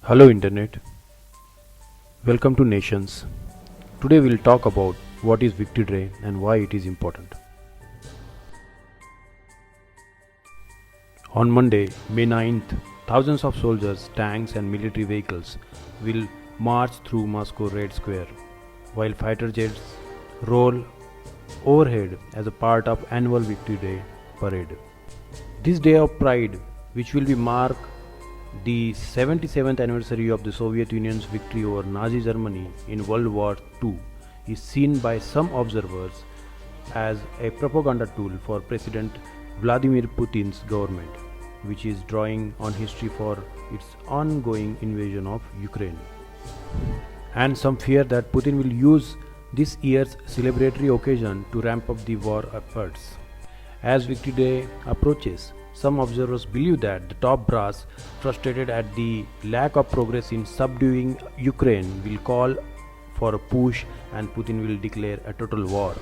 Hello Internet, welcome to Nations. Today we'll talk about what is Victory Day and why it is important. On Monday, May 9th, thousands of soldiers, tanks and military vehicles will march through Moscow Red Square while fighter jets roll overhead as a part of annual Victory Day parade. This day of pride, which will be mark the 77th anniversary of the Soviet Union's victory over Nazi Germany in World War II, is seen by some observers as a propaganda tool for President Vladimir Putin's government, which is drawing on history for its ongoing invasion of Ukraine. And some fear that Putin will use this year's celebratory occasion to ramp up the war efforts. As Victory Day approaches, some observers believe that the top brass, frustrated at the lack of progress in subduing Ukraine, will call for a push and Putin will declare a total war.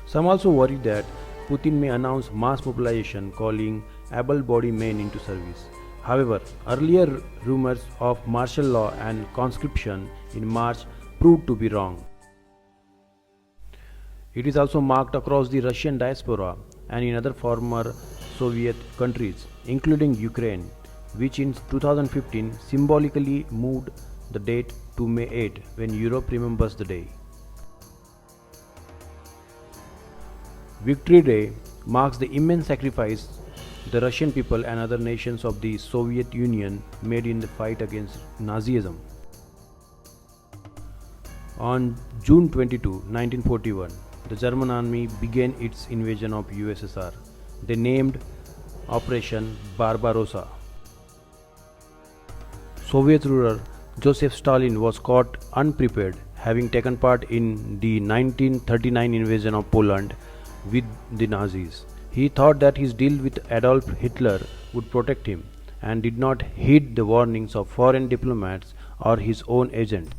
Some also worry that Putin may announce mass mobilization, calling able-bodied men into service. However, earlier rumors of martial law and conscription in March proved to be wrong. It is also marked across the Russian diaspora and in other former Soviet countries, including Ukraine, which in 2015 symbolically moved the date to May 8 when Europe remembers the day. Victory Day marks the immense sacrifice the Russian people and other nations of the Soviet Union made in the fight against Nazism. On June 22, 1941, the German army began its invasion of USSR. They named Operation Barbarossa. Soviet ruler Joseph Stalin was caught unprepared, having taken part in the 1939 invasion of Poland with the Nazis. He thought that his deal with Adolf Hitler would protect him and did not heed the warnings of foreign diplomats or his own agent.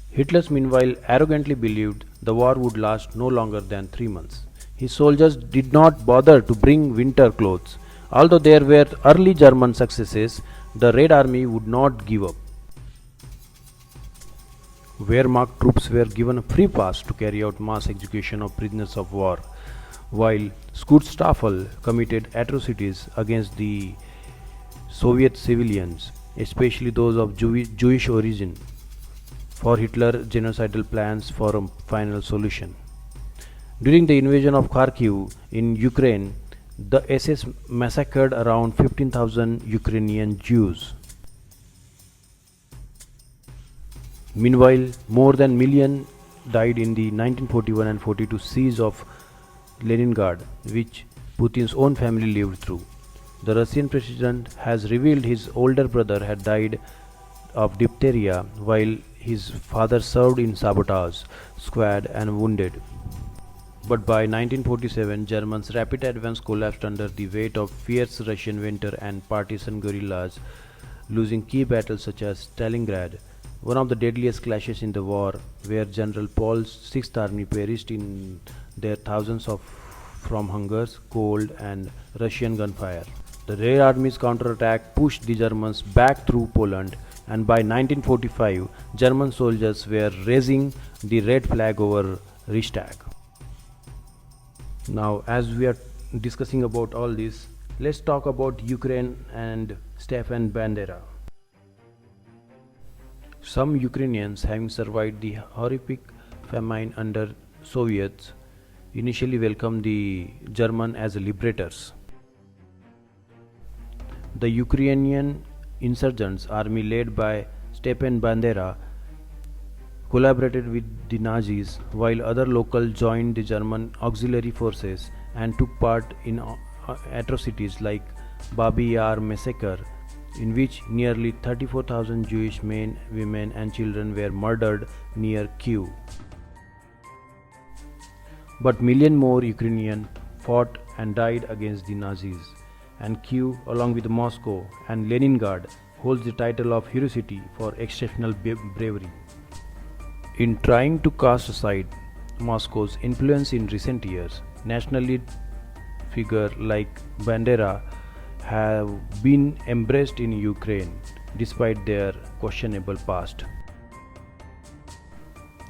Hitler meanwhile arrogantly believed the war would last no longer than 3 months. His soldiers did not bother to bring winter clothes. Although there were early German successes, the Red Army would not give up. Wehrmacht troops were given a free pass to carry out mass execution of prisoners of war, while Schutzstaffel committed atrocities against the Soviet civilians, especially those of Jewish origin, for Hitler's genocidal plans for a final solution. During the invasion of Kharkiv in Ukraine, the SS massacred around 15,000 Ukrainian Jews. Meanwhile, more than a million died in the 1941 and 42 siege of Leningrad, which Putin's own family lived through. The Russian president has revealed his older brother had died of diphtheria while his father served in sabotage squad and wounded. But by 1947, Germans' rapid advance collapsed under the weight of fierce Russian winter and partisan guerrillas, losing key battles such as Stalingrad, one of the deadliest clashes in the war, where General Paul's Sixth Army perished in their thousands from hunger, cold, and Russian gunfire. The Red Army's counterattack pushed the Germans back through Poland, and by 1945, German soldiers were raising the red flag over Reichstag. Now, as we are discussing about all this, let's talk about Ukraine and Stefan Bandera. Some Ukrainians, having survived the horrific famine under Soviets, initially welcomed the German as liberators. The Ukrainian insurgents army led by Stepan Bandera collaborated with the Nazis, while other locals joined the German auxiliary forces and took part in atrocities like Babi Yar massacre, in which nearly 34,000 Jewish men, women and children were murdered near Kyiv. But million more Ukrainians fought and died against the Nazis, and Kyiv, along with Moscow and Leningrad, holds the title of heroicity for exceptional bravery. In trying to cast aside Moscow's influence in recent years, nationalist figures like Bandera have been embraced in Ukraine despite their questionable past.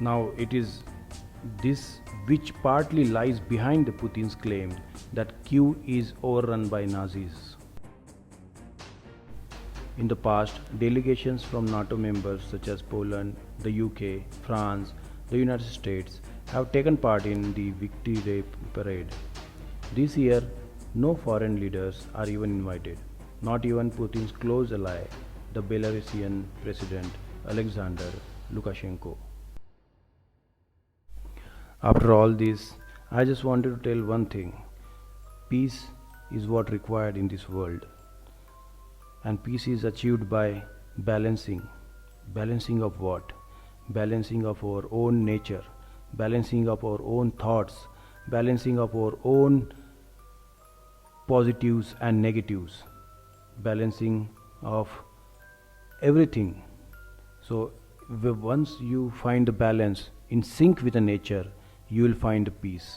Now it is this which partly lies behind the Putin's claim that Kyiv is overrun by Nazis. In the past, delegations from NATO members such as Poland, the UK, France, the United States have taken part in the Victory Day parade. This year, no foreign leaders are even invited, not even Putin's close ally, the Belarusian President Alexander Lukashenko. After all this, I just wanted to tell one thing: peace is what required in this world. And peace is achieved by balancing. Balancing of what? Balancing of our own nature, balancing of our own thoughts, balancing of our own positives and negatives, balancing of everything. So, once you find the balance in sync with the nature, you will find peace.